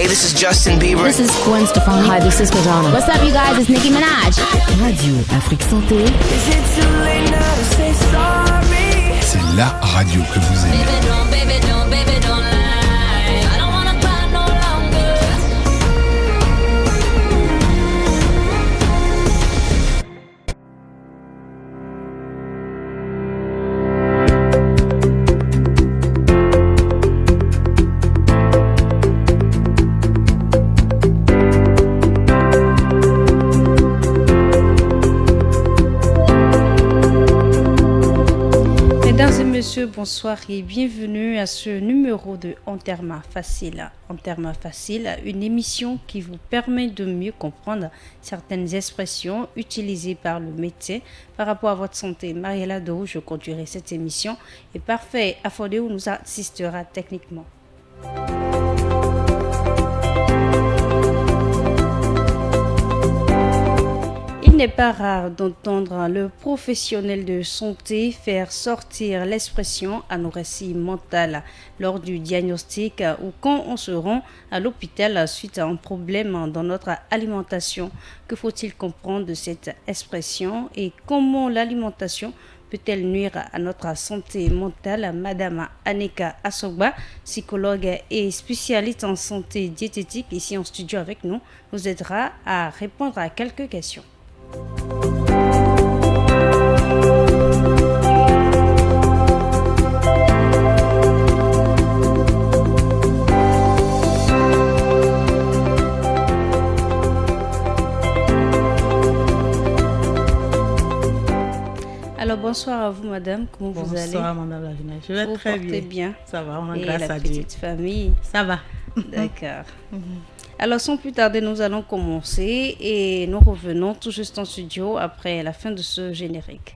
this is Justin Bieber. This is Gwen Stefani. Hi, this is Madonna. What's up, you guys? It's Nicki Minaj. Radio Afrique Santé. C'est la radio que vous aimez. Messieurs, bonsoir et bienvenue à ce numéro de Enterrement Facile. Enterrement Facile, une émission qui vous permet de mieux comprendre certaines expressions utilisées par le médecin par rapport à votre santé. Mariela Dou, je conduirai cette émission et Parfait Afodéou nous assistera techniquement. Il n'est pas rare d'entendre le professionnel de santé faire sortir l'expression anorexie mentale lors du diagnostic ou quand on se rend à l'hôpital suite à un problème dans notre alimentation. Que faut-il comprendre de cette expression et comment l'alimentation peut-elle nuire à notre santé mentale? Madame Aneka Asogba, psychologue et spécialiste en santé diététique ici en studio avec nous, nous aidera à répondre à quelques questions. Alors bonsoir à vous madame, comment vous allez? Bonsoir madame la Luna, je vais vous très bien. Bien. Ça va, on a et grâce la à Dieu. Petite famille? Ça va. D'accord. Alors sans plus tarder, nous allons commencer et nous revenons tout juste en studio après la fin de ce générique.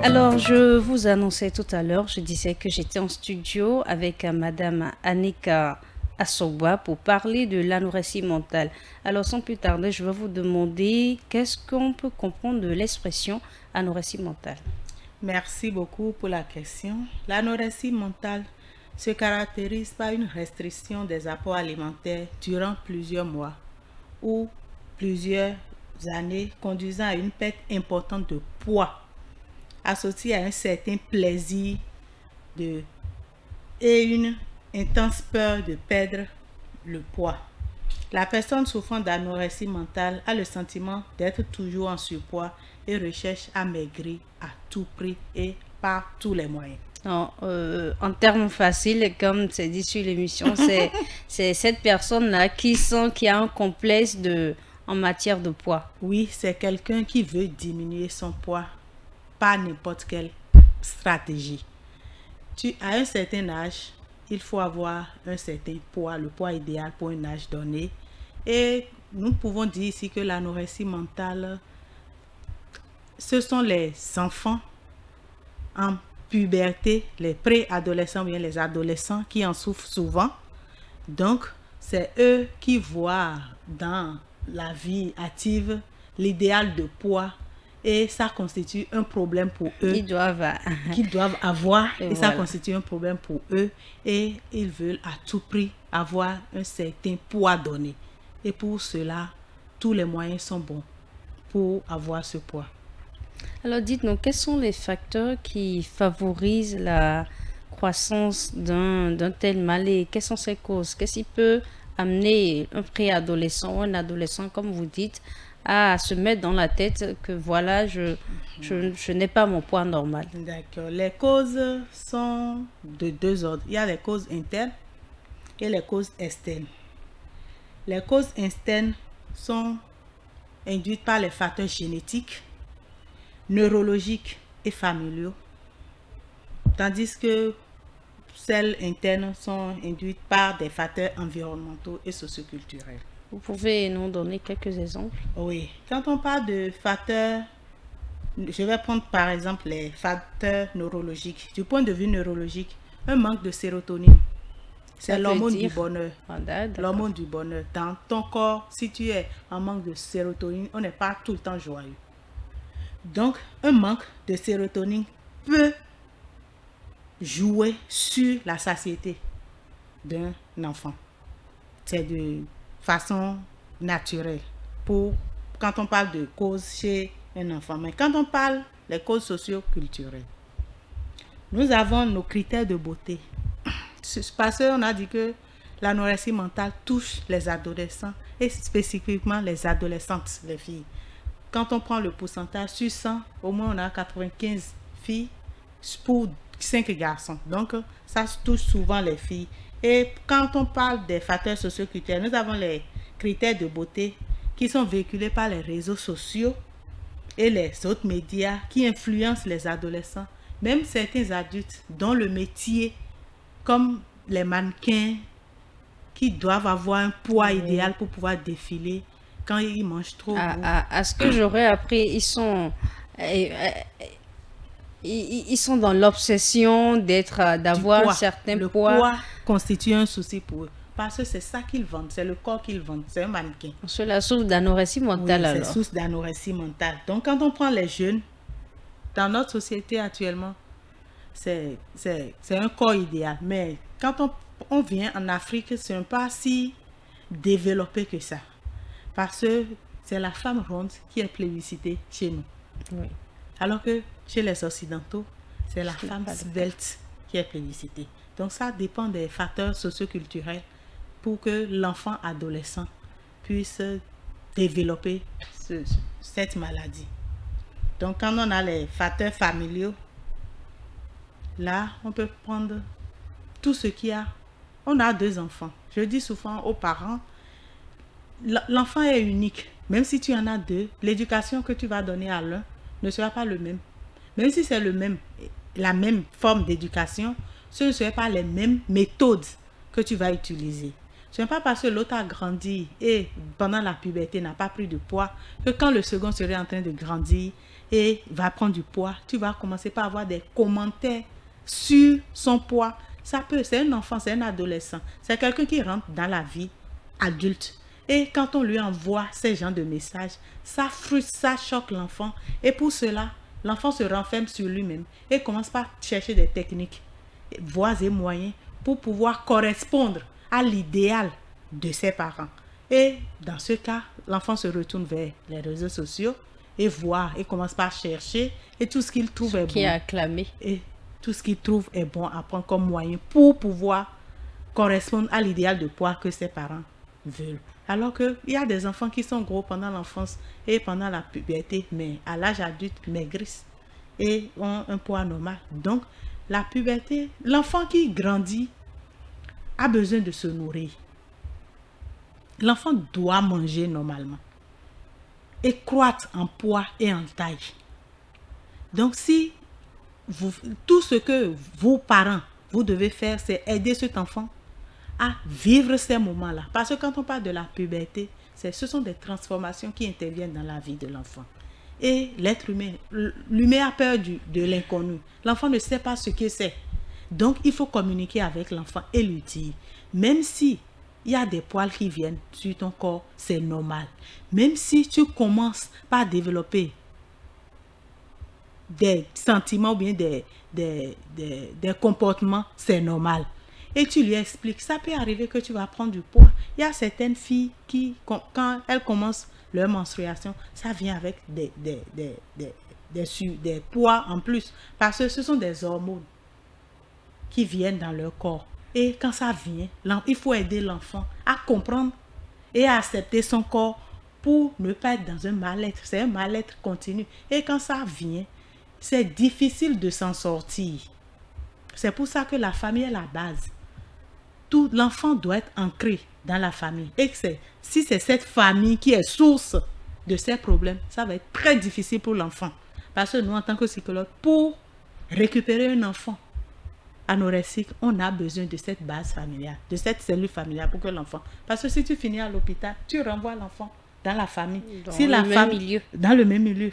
Alors, je vous annonçais tout à l'heure, je disais que j'étais en studio avec Madame Aneka Asogba pour parler de l'anorexie mentale. Alors, sans plus tarder, je vais vous demander qu'est-ce qu'on peut comprendre de l'expression anorexie mentale. Merci beaucoup pour la question. L'anorexie mentale se caractérise par une restriction des apports alimentaires durant plusieurs mois ou plusieurs années, conduisant à une perte importante de poids, associé à un certain plaisir et une intense peur de perdre le poids. La personne souffrant d'anorexie mentale a le sentiment d'être toujours en surpoids et recherche à maigrir à tout prix et par tous les moyens. Non, en termes faciles, comme c'est dit sur l'émission, c'est cette personne-là qui sent qu'il y a un complexe en matière de poids. Oui, c'est quelqu'un qui veut diminuer son poids par n'importe quelle stratégie. À un certain âge, il faut avoir un certain poids, le poids idéal pour un âge donné. Et nous pouvons dire ici que l'anorexie mentale, ce sont les enfants en puberté, les préadolescents, bien les adolescents qui en souffrent souvent. Donc, c'est eux qui voient dans la vie active l'idéal de poids. Et ça constitue un problème pour eux. Qu'ils doivent avoir. Et voilà. Ça constitue un problème pour eux. Et ils veulent à tout prix avoir un certain poids donné. Et pour cela, tous les moyens sont bons pour avoir ce poids. Alors dites-nous, quels sont les facteurs qui favorisent la croissance d'un tel mal et quelles sont ses causes? Qu'est-ce qui peut amener un préadolescent ou un adolescent, comme vous dites, à se mettre dans la tête que voilà, je n'ai pas mon poids normal? D'accord. Les causes sont de deux ordres. Il y a les causes internes et les causes externes. Les causes externes sont induites par les facteurs génétiques, neurologiques et familiaux, tandis que celles internes sont induites par des facteurs environnementaux et socioculturels. Vous pouvez nous donner quelques exemples? Oui. Quand on parle de facteurs je vais prendre par exemple les facteurs neurologiques. Du point de vue neurologique, un manque de sérotonine, c'est Ça veut l'hormone du dire- bonheur. D'accord. L'hormone du bonheur. Dans ton corps, si tu es en manque de sérotonine, on n'est pas tout le temps joyeux. Donc, un manque de sérotonine peut jouer sur la satiété d'un enfant. C'est de façon naturelle quand on parle de causes chez un enfant. Mais quand on parle des causes socio-culturelles, nous avons nos critères de beauté. Parce qu'on a dit que l'anorexie mentale touche les adolescents et spécifiquement les adolescentes, les filles. Quand on prend le pourcentage sur 100, au moins on a 95 filles pour 5 garçons. Donc ça touche souvent les filles. Et quand on parle des facteurs socio-culturels, nous avons les critères de beauté qui sont véhiculés par les réseaux sociaux et les autres médias qui influencent les adolescents, même certains adultes dont le métier, comme les mannequins, qui doivent avoir un poids idéal pour pouvoir défiler quand ils mangent trop. À ce que j'aurais appris, ils sont dans l'obsession d'avoir un certain Le poids. poids constitue un souci pour eux. Parce que c'est ça qu'ils vendent, c'est le corps qu'ils vendent, c'est un mannequin. Cela souffre d'anorexie Oui, mentale c'est alors. source d'anorexie mentale. Donc, quand on prend les jeunes, dans notre société actuellement, c'est un corps idéal. Mais quand on vient en Afrique, ce n'est pas si développé que ça. Parce que c'est la femme ronde qui est plébiscitée chez nous. Oui. Alors que chez les Occidentaux, c'est la femme pas le cas. svelte qui est plébiscitée. Donc, ça dépend des facteurs socioculturels pour que l'enfant adolescent puisse développer cette maladie. Donc, quand on a les facteurs familiaux, là, on peut prendre tout ce qu'il y a. On a 2 enfants. Je dis souvent aux parents, l'enfant est unique. Même si tu en as 2, l'éducation que tu vas donner à l'un ne sera pas le même. Même si c'est la même forme d'éducation, ce ne seraient pas les mêmes méthodes que tu vas utiliser. Ce n'est pas parce que l'autre a grandi et pendant la puberté n'a pas pris de poids que quand le second serait en train de grandir et va prendre du poids, tu vas commencer par avoir des commentaires sur son poids. C'est un enfant, c'est un adolescent, c'est quelqu'un qui rentre dans la vie adulte. Et quand on lui envoie ces genres de messages, ça frustre, ça choque l'enfant. Et pour cela, l'enfant se renferme sur lui-même et commence par chercher des techniques, voies et moyens pour pouvoir correspondre à l'idéal de ses parents. Et dans ce cas, l'enfant se retourne vers les réseaux sociaux et commence par chercher et tout ce qu'il trouve est bon. Qui est acclamé. Et tout ce qu'il trouve est bon à prendre comme moyen pour pouvoir correspondre à l'idéal de poids que ses parents veulent. Alors qu'il y a des enfants qui sont gros pendant l'enfance et pendant la puberté, mais à l'âge adulte maigrissent et ont un poids normal. Donc, la puberté, l'enfant qui grandit a besoin de se nourrir. L'enfant doit manger normalement et croître en poids et en taille. Donc, si tout ce que vos parents, vous devez faire, c'est aider cet enfant à vivre ces moments-là. Parce que quand on parle de la puberté, ce sont des transformations qui interviennent dans la vie de l'enfant. Et l'être humain, l'humain a peur de l'inconnu. L'enfant ne sait pas ce que c'est. Donc, il faut communiquer avec l'enfant et lui dire, même si il y a des poils qui viennent sur ton corps, c'est normal. Même si tu commences par développer des sentiments ou bien des comportements, c'est normal. Et tu lui expliques, ça peut arriver que tu vas prendre du poids. Il y a certaines filles qui, quand elles commencent leur menstruation, ça vient avec des poids en plus. Parce que ce sont des hormones qui viennent dans leur corps. Et quand ça vient, il faut aider l'enfant à comprendre et à accepter son corps pour ne pas être dans un mal-être. C'est un mal-être continu. Et quand ça vient, c'est difficile de s'en sortir. C'est pour ça que la famille est la base. L'enfant doit être ancré dans la famille. Et si c'est cette famille qui est source de ces problèmes, ça va être très difficile pour l'enfant. Parce que nous, en tant que psychologue, pour récupérer un enfant anorexique, on a besoin de cette base familiale, de cette cellule familiale pour que l'enfant... Parce que si tu finis à l'hôpital, tu renvoies l'enfant dans la famille. Dans Si le la même femme, milieu. Dans le même milieu.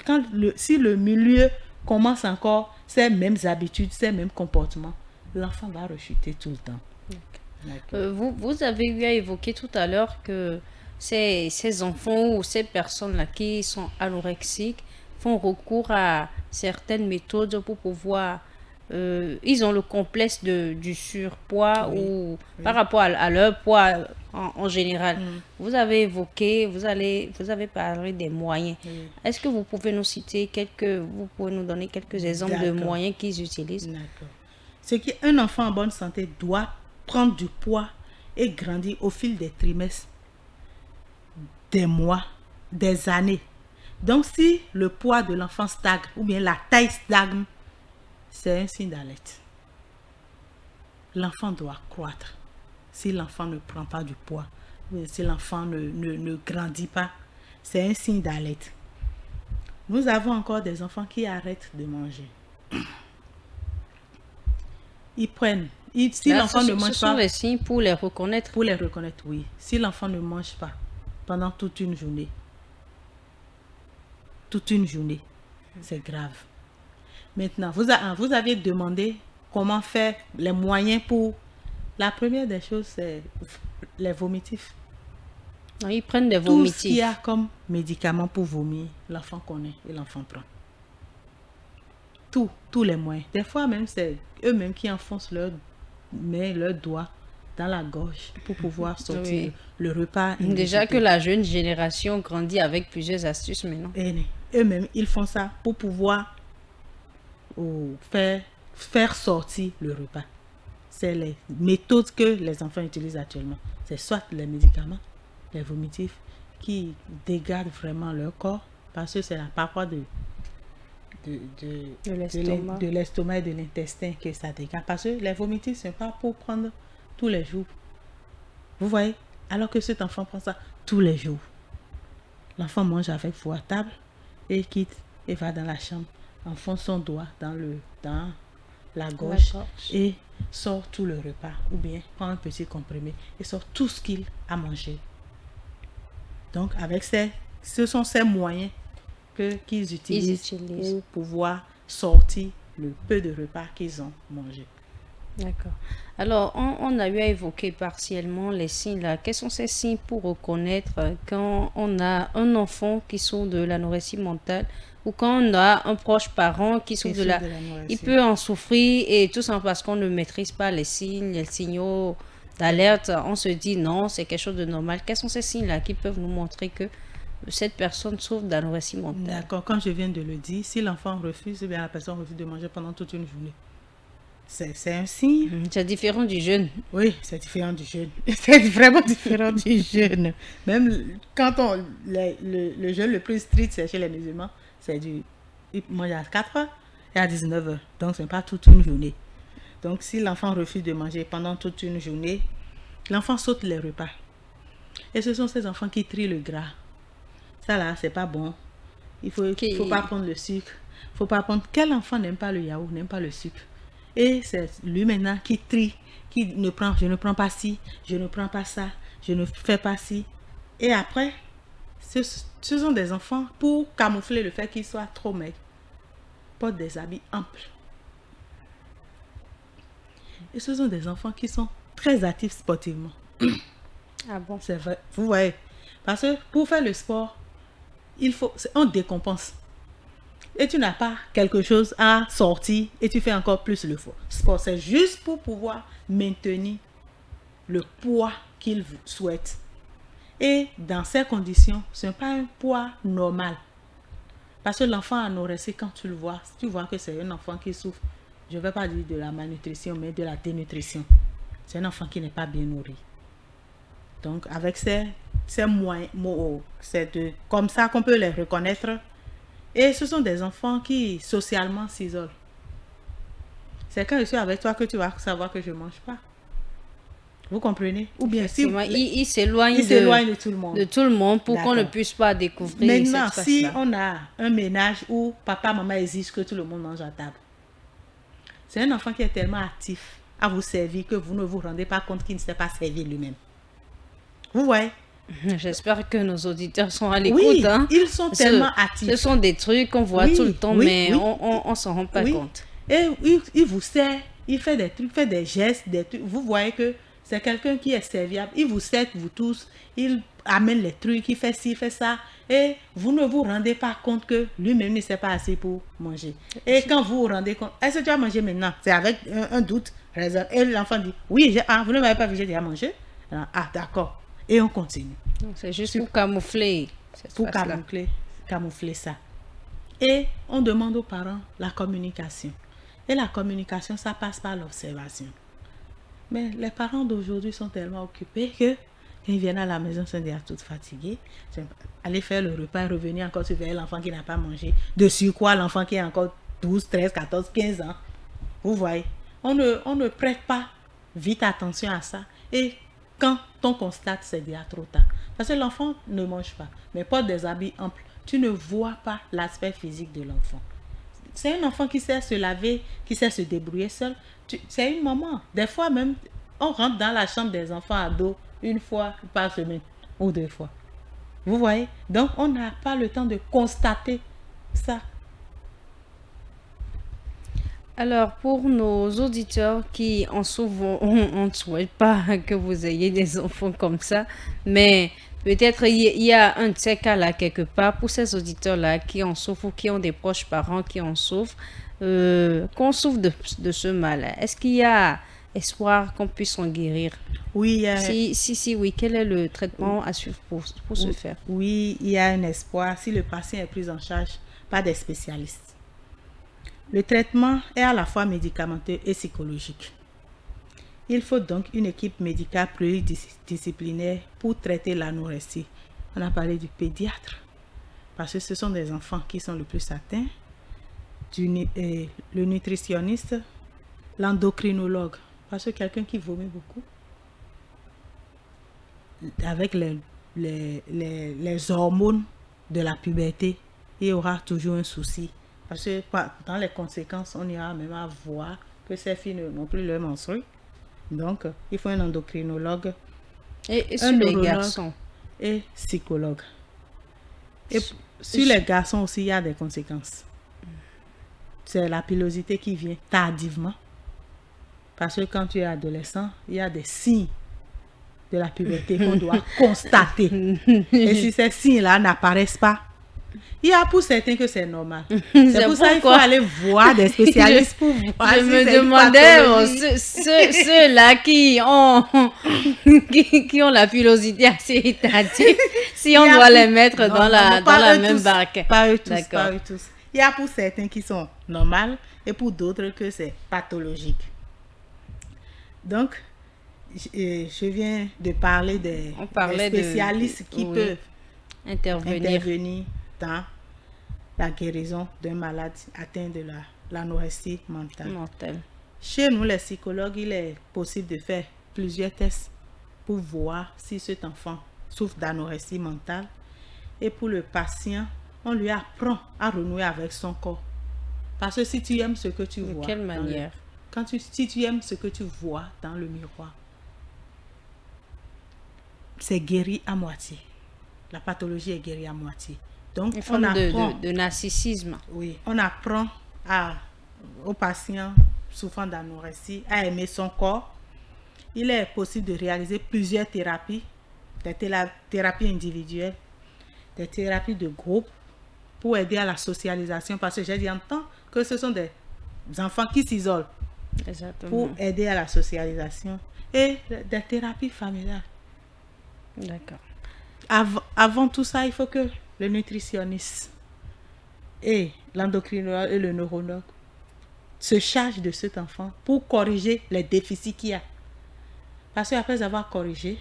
Si le milieu commence encore ces mêmes habitudes, ces mêmes comportements, l'enfant va rechuter tout le temps. D'accord. Vous avez eu à évoquer tout à l'heure que ces enfants ou ces personnes-là qui sont anorexiques font recours à certaines méthodes pour pouvoir... ils ont le complexe du surpoids Oui, ou oui. par rapport à leur poids en général. Vous avez évoqué, vous avez parlé des moyens. Oui. Est-ce que vous pouvez nous citer vous pouvez nous donner quelques exemples de D'accord. moyens qu'ils utilisent? D'accord. C'est qu'un enfant en bonne santé doit prendre du poids et grandir au fil des trimestres, des mois, des années. Donc, si le poids de l'enfant stagne ou bien la taille stagne, c'est un signe d'alerte. L'enfant doit croître. Si l'enfant ne prend pas du poids, ou bien si l'enfant ne grandit pas, c'est un signe d'alerte. Nous avons encore des enfants qui arrêtent de manger. Ils prennent. Si Là, l'enfant ne ce mange sont pas, les signes pour les reconnaître. pour les reconnaître, oui. Si l'enfant ne mange pas pendant toute une journée, c'est grave. Maintenant, vous aviez demandé comment faire les moyens pour... La première des choses, c'est les vomitifs. Non, ils prennent des Tout ce qu'il y vomitifs. a comme médicament pour vomir, l'enfant connaît et l'enfant prend. Tous les moyens. Des fois même, c'est eux-mêmes qui enfoncent leurs doigts dans la gorge pour pouvoir sortir Oui. le repas. Déjà que la jeune génération grandit avec plusieurs astuces maintenant. Et eux-mêmes, ils font ça pour pouvoir faire sortir le repas. C'est les méthodes que les enfants utilisent actuellement. C'est soit les médicaments, les vomitifs, qui dégradent vraiment leur corps, parce que c'est la paroi de l'estomac et de l'intestin que ça dégrade. Parce que les vomitifs, ce n'est pas pour prendre tous les jours. Vous voyez? Alors que cet enfant prend ça tous les jours. L'enfant mange avec vous à table et quitte et va dans la chambre, enfonce son doigt dans la gorge et sort tout le repas. Ou bien prend un petit comprimé et sort tout ce qu'il a mangé. Donc, ce sont ces moyens qu'ils utilisent pour pouvoir sortir le peu de repas qu'ils ont mangé. D'accord. Alors, on a eu à évoquer partiellement les signes là. Quels sont ces signes pour reconnaître quand on a un enfant qui souffre de l'anorexie mentale ou quand on a un proche parent qui souffre de l'anorexie. Il peut en souffrir et tout simplement parce qu'on ne maîtrise pas les signes, les signaux d'alerte. On se dit non, c'est quelque chose de normal. Quels sont ces signes-là qui peuvent nous montrer que cette personne souffre d'anorexie mentale? D'accord, comme je viens de le dire, si l'enfant refuse, eh bien la personne refuse de manger pendant toute une journée. C'est un signe. C'est différent du jeûne. Oui, c'est différent du jeûne. C'est vraiment différent du jeûne. Même quand le jeûne le plus strict, c'est chez les musulmans, il mange à 4 heures et à 19 heures. Donc, ce n'est pas toute une journée. Donc, si l'enfant refuse de manger pendant toute une journée, l'enfant saute les repas. Et ce sont ces enfants qui trient le gras. Ça là, c'est pas bon. Il faut pas prendre le sucre. Faut pas prendre... Quel enfant n'aime pas le yaourt, n'aime pas le sucre? Et c'est lui maintenant qui trie, je ne prends pas ci, je ne prends pas ça, je ne fais pas ci. Et après, ce sont des enfants, pour camoufler le fait qu'ils soient trop maigres, portent des habits amples. Et ce sont des enfants qui sont très actifs sportivement. Ah bon? C'est vrai, vous voyez. Parce que pour faire le sport, on décompense. Et tu n'as pas quelque chose à sortir et tu fais encore plus le sport. C'est juste pour pouvoir maintenir le poids qu'il souhaite. Et dans ces conditions, ce n'est pas un poids normal. Parce que l'enfant anorexique, quand tu le vois, tu vois que c'est un enfant qui souffre, je ne vais pas dire de la malnutrition, mais de la dénutrition. C'est un enfant qui n'est pas bien nourri. Donc, avec ces moyens, c'est comme ça qu'on peut les reconnaître. Et ce sont des enfants qui socialement s'isolent. C'est quand je suis avec toi que tu vas savoir que je ne mange pas. Vous comprenez? Ou bien si il s'éloigne de tout le monde. De tout le monde pour qu'on ne D'accord. puisse pas découvrir Maintenant, cette si face-là. on a un ménage où papa, maman exige que tout le monde mange à table, c'est un enfant qui est tellement actif à vous servir que vous ne vous rendez pas compte qu'il ne sait pas servir lui-même. Vous voyez? J'espère que nos auditeurs sont à l'écoute. Oui, Hein. ils sont tellement actifs. Ce sont des trucs qu'on voit Oui, tout le temps, oui, mais oui. on s'en rend pas Oui. compte. Et il vous sert, il fait des trucs, fait des gestes, des trucs. Vous voyez que c'est quelqu'un qui est serviable. Il vous sert, vous tous. Il amène les trucs, il fait ci, il fait ça. Et vous ne vous rendez pas compte que lui-même ne sait pas assez pour manger. Et quand vous vous rendez compte, est-ce que tu as mangé maintenant? C'est avec un doute, raison. Et l'enfant dit, oui, vous ne m'avez pas vu, j'ai déjà mangé. Ah, d'accord. Et on continue. Donc, c'est juste pour camoufler cette Pour face-là. camoufler ça. Et on demande aux parents la communication. Et la communication, ça passe par l'observation. Mais les parents d'aujourd'hui sont tellement occupés que quand ils viennent à la maison, ils sont déjà tous fatigués. Aller faire le repas et revenir encore surveiller l'enfant qui n'a pas mangé. Dessus quoi, l'enfant qui a encore 12, 13, 14, 15 ans. Vous voyez, on ne prête pas vite attention à ça. Et quand on constate, c'est déjà trop tard. Parce que l'enfant ne mange pas, mais porte des habits amples. Tu ne vois pas l'aspect physique de l'enfant. C'est un enfant qui sait se laver, qui sait se débrouiller seul. C'est une maman. Des fois même, on rentre dans la chambre des enfants ados une fois par semaine ou 2 fois. Vous voyez? Donc, on n'a pas le temps de constater ça. Alors, pour nos auditeurs qui en souffrent, on ne souhaite pas que vous ayez des enfants comme ça, mais peut-être il y a un de ces cas-là quelque part pour ces auditeurs-là qui en souffrent ou qui ont des proches parents qui en souffrent, qu'on souffre de ce mal. Est-ce qu'il y a espoir qu'on puisse en guérir? Oui, Si, oui, quel est le traitement à suivre pour ce faire? oui, il y a un espoir si le patient est pris en charge par des spécialistes. Le traitement est à la fois médicamenteux et psychologique. Il faut donc une équipe médicale pluridisciplinaire pour traiter l'anorexie. On a parlé du pédiatre, parce que ce sont des enfants qui sont le plus atteints, le nutritionniste, l'endocrinologue, parce que quelqu'un qui vomit beaucoup, avec les hormones de la puberté, il y aura toujours un souci. Parce que dans les conséquences, on ira même à voir que ces filles n'ont plus leur menstrues. Donc, il faut un endocrinologue, Et sur un les neurologue garçons? et psychologue. Et sur les garçons aussi, il y a des conséquences. C'est la pilosité qui vient tardivement. Parce que quand tu es adolescent, il y a des signes de la puberté qu'on doit constater. Et si ces signes-là n'apparaissent pas, il y a pour certains que c'est normal. C'est pour ça qu'il faut aller voir des spécialistes pour voir Je si me c'est une demandais, pathologie. ceux-là qui ont la pilosité assez tardive, si on Il y a doit pour- les mettre Non, dans non, la, non, pas dans la eux même tous, barque. Pas eux tous, D'accord. pas eux tous. Il y a pour certains qui sont normales et pour d'autres que c'est pathologique. Donc, je viens de parler des On parlait des spécialistes qui oui, peuvent intervenir. intervenir dans la guérison d'un malade atteint de l'anorexie mentale. Mortel. Chez nous, les psychologues, il est possible de faire plusieurs tests pour voir si cet enfant souffre d'anorexie mentale. Et pour le patient, on lui apprend à renouer avec son corps. Parce que si tu aimes ce que tu De vois... quelle dans le- manière? si tu aimes ce que tu vois dans le miroir, c'est guéri à moitié. La pathologie est guérie à moitié. Donc, Une on forme apprend... de narcissisme. Oui, on apprend aux patients souffrant d'anorexie à aimer son corps. Il est possible de réaliser plusieurs thérapies, des thérapies individuelles, des thérapies de groupe pour aider à la socialisation. Parce que j'ai dit en temps que ce sont des enfants qui s'isolent Exactement. pour aider à la socialisation et des thérapies familiales. D'accord. Avant tout ça, il faut que le nutritionniste et l'endocrinologue et le neurologue se chargent de cet enfant pour corriger les déficits qu'il y a. Parce qu'après avoir corrigé,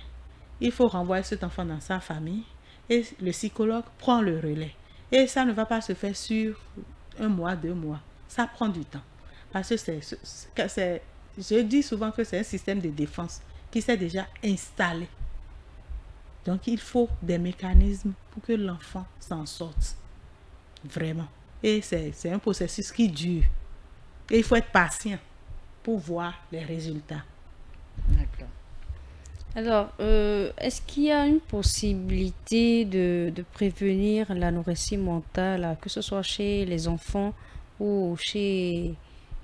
il faut renvoyer cet enfant dans sa famille et le psychologue prend le relais. Et ça ne va pas se faire sur 1 mois, 2 mois. Ça prend du temps. Parce que je dis souvent que c'est un système de défense qui s'est déjà installé. Donc, il faut des mécanismes pour que l'enfant s'en sorte. Vraiment. Et c'est un processus qui dure. Et il faut être patient pour voir les résultats. D'accord. Alors, est-ce qu'il y a une possibilité de prévenir l'anorexie mentale, que ce soit chez les enfants ou chez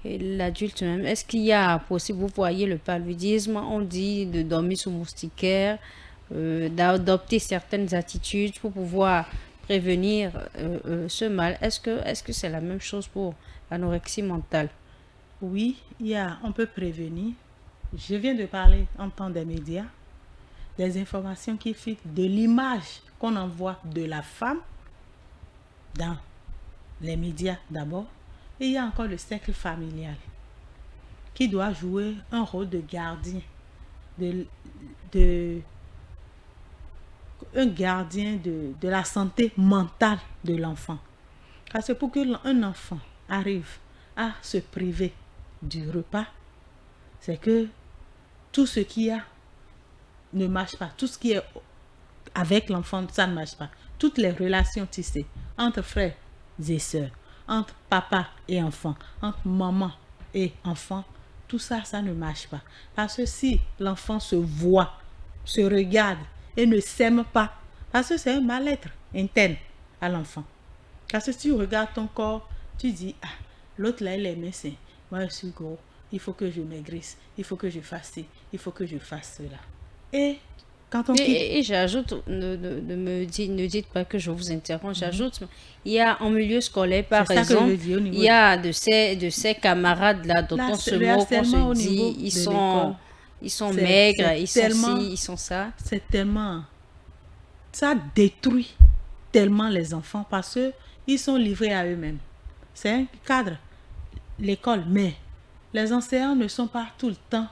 l'adulte même? Est-ce qu'il y a possible, vous voyez le paludisme, on dit de dormir sous moustiquaire, d'adopter certaines attitudes pour pouvoir prévenir ce mal. Est-ce que c'est la même chose pour l'anorexie mentale? Oui, on peut prévenir. Je viens de parler en temps des médias, des informations qui filtrent de l'image qu'on envoie de la femme dans les médias d'abord. Et il y a encore le cercle familial qui doit jouer un rôle de gardien, un gardien de la santé mentale de l'enfant. Parce que pour qu'un enfant arrive à se priver du repas, c'est que tout ce qu'il y a ne marche pas. Tout ce qui est avec l'enfant, ça ne marche pas. Toutes les relations tissées entre frères et sœurs, entre papa et enfant, entre maman et enfant, tout ça, ça ne marche pas. Parce que si l'enfant se voit, se regarde et ne s'aime pas, parce que c'est un mal-être interne à l'enfant. Parce que si tu regardes ton corps, tu dis, ah, l'autre là, il est mince, moi je suis gros, il faut que je maigrisse, il faut que je fasse ci, il faut que je fasse cela. Et quand on Et j'ajoute, ne dites pas que je vous interromps, j'ajoute, il y a en milieu scolaire, par exemple, il y a de ces camarades-là dont on se moque, on se dit, ils sont maigres, ils sont ci, ils sont ça. C'est tellement... Ça détruit tellement les enfants parce qu'ils sont livrés à eux-mêmes. C'est un cadre, l'école, mais les enseignants ne sont pas tout le temps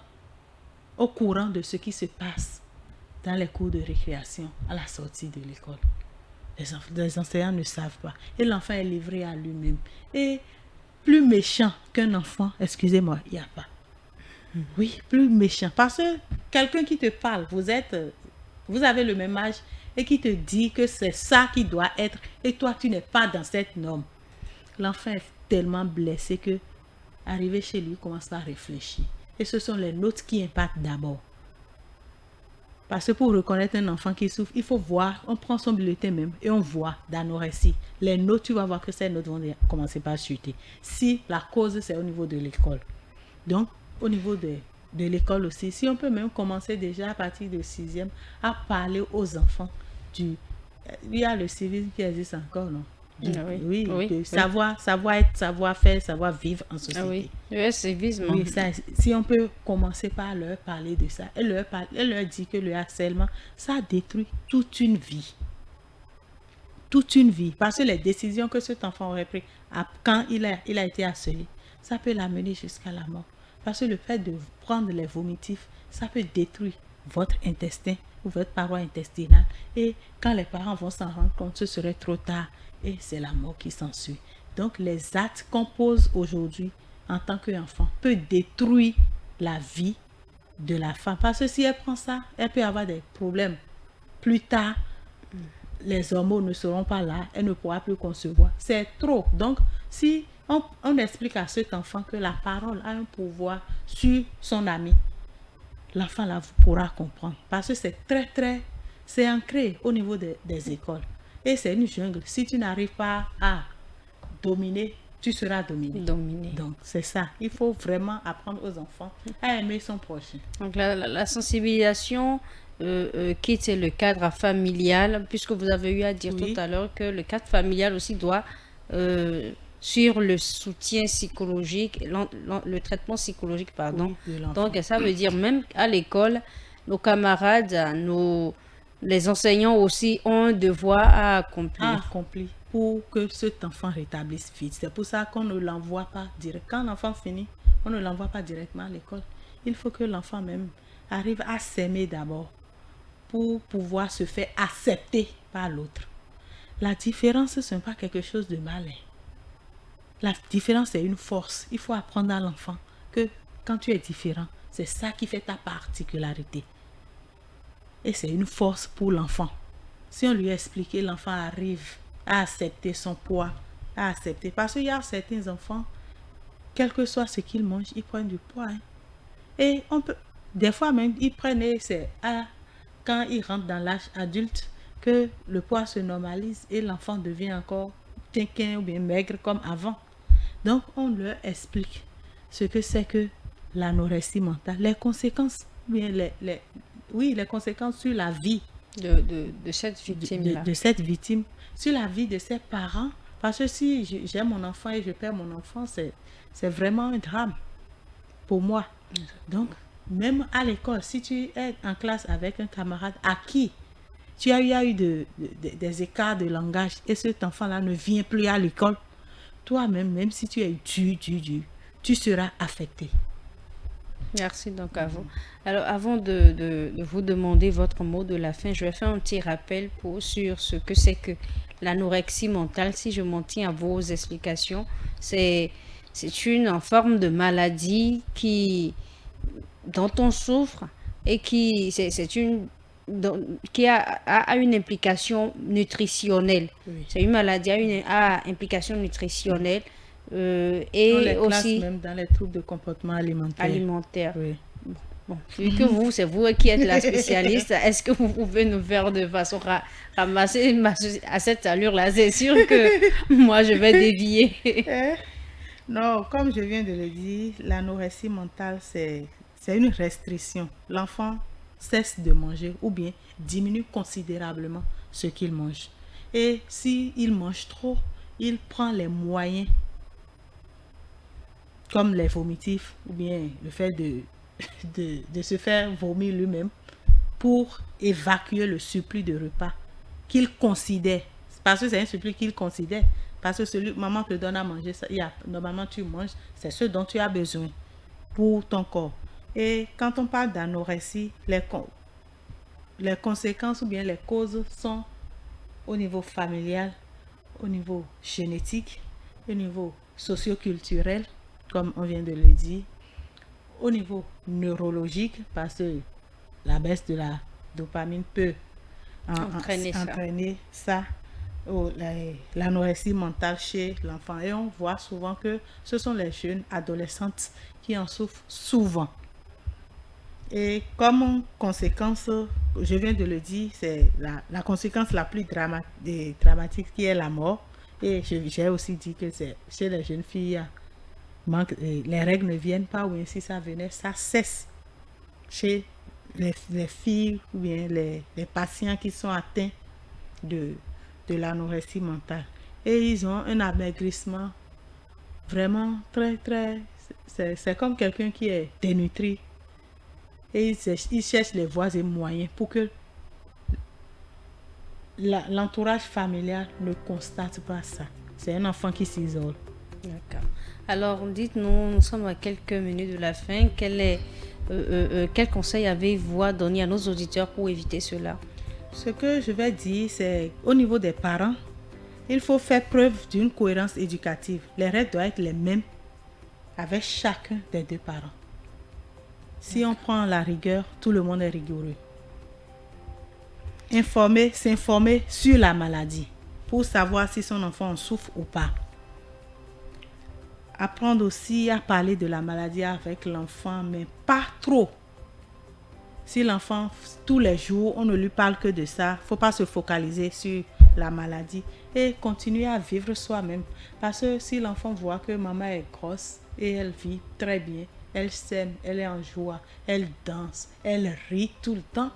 au courant de ce qui se passe dans les cours de récréation à la sortie de l'école. Les enseignants ne savent pas. Et l'enfant est livré à lui-même. Et plus méchant qu'un enfant, excusez-moi, il n'y a pas. Oui, plus méchant. Parce que quelqu'un qui te parle, vous avez le même âge et qui te dit que c'est ça qui doit être et toi, tu n'es pas dans cette norme. L'enfant est tellement blessé que arrivé chez lui, il commence à réfléchir. Et ce sont les notes qui impactent d'abord. Parce que pour reconnaître un enfant qui souffre, il faut voir, on prend son bulletin même et on voit d'anorexie. Les notes, tu vas voir que ces notes vont commencer par chuter. Si la cause, c'est au niveau de l'école. Donc, au niveau de l'école aussi, si on peut même commencer déjà à partir de 6e à parler aux enfants il y a le civisme qui existe encore, non? Oui. Savoir être, savoir faire, savoir vivre en société. Oui, le civisme. Oui, si on peut commencer par leur parler de ça et leur dire que le harcèlement, ça détruit toute une vie. Toute une vie. Parce que les décisions que cet enfant aurait prises quand il a été harcelé, ça peut l'amener jusqu'à la mort. Parce que le fait de prendre les vomitifs, ça peut détruire votre intestin ou votre paroi intestinale. Et quand les parents vont s'en rendre compte, ce serait trop tard. Et c'est la mort qui s'ensuit. Donc les actes qu'on pose aujourd'hui en tant qu'enfant peut détruire la vie de la femme. Parce que si elle prend ça, elle peut avoir des problèmes. Plus tard, les hormones ne seront pas là, elle ne pourra plus concevoir. C'est trop. Donc si on explique à cet enfant que la parole a un pouvoir sur son ami, l'enfant là pourra comprendre. Parce que c'est ancré au niveau des écoles. Et c'est une jungle. Si tu n'arrives pas à dominer, tu seras dominé. Donc, c'est ça. Il faut vraiment apprendre aux enfants à aimer son prochain. Donc, la sensibilisation quitte le cadre familial, puisque vous avez eu à dire tout à l'heure que le cadre familial aussi doit, sur le soutien psychologique, le traitement psychologique, pardon. Donc, ça veut dire même à l'école, nos camarades, les enseignants aussi ont un devoir à accomplir. Pour que cet enfant rétablisse vite. C'est pour ça qu'on ne l'envoie pas direct. Quand l'enfant finit, on ne l'envoie pas directement à l'école. Il faut que l'enfant même arrive à s'aimer d'abord pour pouvoir se faire accepter par l'autre. La différence, ce n'est pas quelque chose de malin. La différence est une force. Il faut apprendre à l'enfant que quand tu es différent, c'est ça qui fait ta particularité. Et c'est une force pour l'enfant. Si on lui explique, l'enfant arrive à accepter son poids, à accepter. Parce qu'il y a certains enfants, quel que soit ce qu'ils mangent, ils prennent du poids. Et des fois même, ils prennent et c'est quand ils rentrent dans l'âge adulte que le poids se normalise et l'enfant devient encore quinquin ou bien maigre comme avant. Donc, on leur explique ce que c'est que l'anorexie mentale, les conséquences, bien les conséquences sur la vie de cette victime-là. de cette victime, sur la vie de ses parents. Parce que si j'ai mon enfant et je perds mon enfant, c'est vraiment un drame pour moi. Donc, même à l'école, si tu es en classe avec un camarade à qui tu as eu des écarts de langage et cet enfant-là ne vient plus à l'école, toi-même, même si tu es dur, tu seras affecté. Merci donc à vous. Alors, avant de vous demander votre mot de la fin, je vais faire un petit rappel sur ce que c'est que l'anorexie mentale. Si je m'en tiens à vos explications, c'est une forme de maladie dont on souffre et qui a une implication nutritionnelle. Oui. C'est une maladie à implication nutritionnelle On et les classe aussi même dans les troubles de comportement alimentaire. Oui. Bon, vu que c'est vous qui êtes la spécialiste, est-ce que vous pouvez nous faire de façon ramasser à cette allure-là? C'est sûr que moi, je vais dévier. Non, comme je viens de le dire, l'anorexie mentale, c'est une restriction. L'enfant cesse de manger ou bien diminue considérablement ce qu'il mange. Et s'il mange trop, il prend les moyens, comme les vomitifs ou bien le fait de se faire vomir lui-même pour évacuer le surplus de repas qu'il considère. Parce que c'est un surplus qu'il considère. Parce que maman te donne à manger, normalement tu manges, c'est ce dont tu as besoin pour ton corps. Et quand on parle d'anorexie, les conséquences ou bien les causes sont au niveau familial, au niveau génétique, au niveau socio-culturel, comme on vient de le dire, au niveau neurologique, parce que la baisse de la dopamine peut entraîner ça, l'anorexie mentale chez l'enfant. Et on voit souvent que ce sont les jeunes adolescentes qui en souffrent souvent. Et comme conséquence, je viens de le dire, c'est la conséquence la plus dramatique qui est la mort. Et j'ai aussi dit que c'est chez les jeunes filles, les règles ne viennent pas, ou si ça venait, ça cesse. Chez les filles ou bien les patients qui sont atteints de l'anorexie mentale. Et ils ont un amaigrissement vraiment très, très... C'est comme quelqu'un qui est dénutri. Et ils cherchent les voies et moyens pour que l'entourage familial ne constate pas ça. C'est un enfant qui s'isole. D'accord. Alors, dites-nous, nous sommes à quelques minutes de la fin. Quel conseil avez-vous à donner à nos auditeurs pour éviter cela? Ce que je vais dire, c'est au niveau des parents, il faut faire preuve d'une cohérence éducative. Les règles doivent être les mêmes avec chacun des deux parents. Si on prend la rigueur, tout le monde est rigoureux. S'informer sur la maladie pour savoir si son enfant en souffre ou pas. Apprendre aussi à parler de la maladie avec l'enfant, mais pas trop. Si l'enfant, tous les jours, on ne lui parle que de ça, il ne faut pas se focaliser sur la maladie et continuer à vivre soi-même. Parce que si l'enfant voit que maman est grosse et elle vit très bien, elle s'aime, elle est en joie, elle danse, elle rit tout le temps,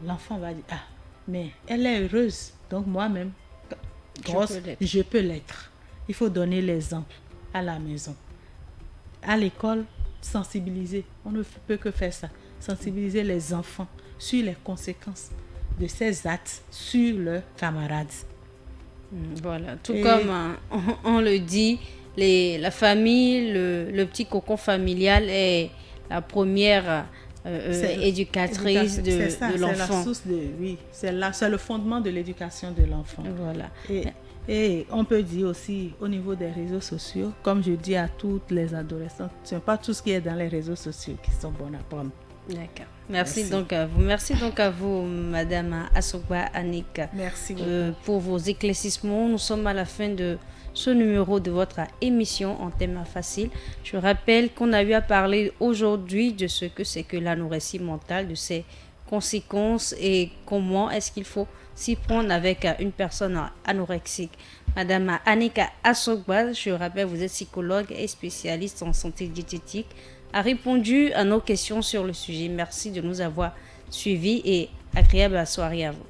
l'enfant va dire, ah, mais elle est heureuse, donc moi-même, grosse, je peux l'être. Il faut donner l'exemple à la maison. À l'école, sensibiliser. On ne peut que faire ça. Sensibiliser les enfants sur les conséquences de ces actes sur leurs camarades. Voilà, comme on le dit, la famille, le petit cocon familial est la première éducatrice de l'enfant. C'est la source c'est le fondement de l'éducation de l'enfant. Voilà. Et on peut dire aussi au niveau des réseaux sociaux, comme je dis à toutes les adolescentes, ce n'est pas tout ce qui est dans les réseaux sociaux qui sont bons à prendre. D'accord. Merci donc à vous. Merci donc à vous, Madame Asogba Annick. Merci beaucoup. Pour vos éclaircissements. Nous sommes à la fin de ce numéro de votre émission en thème facile. Je rappelle qu'on a eu à parler aujourd'hui de ce que c'est que l'anorexie mentale, de ses conséquences et comment est-ce qu'il faut s'y prendre avec une personne anorexique. Madame Annika Asogba, je rappelle, vous êtes psychologue et spécialiste en santé diététique, a répondu à nos questions sur le sujet. Merci de nous avoir suivis et agréable soirée à vous.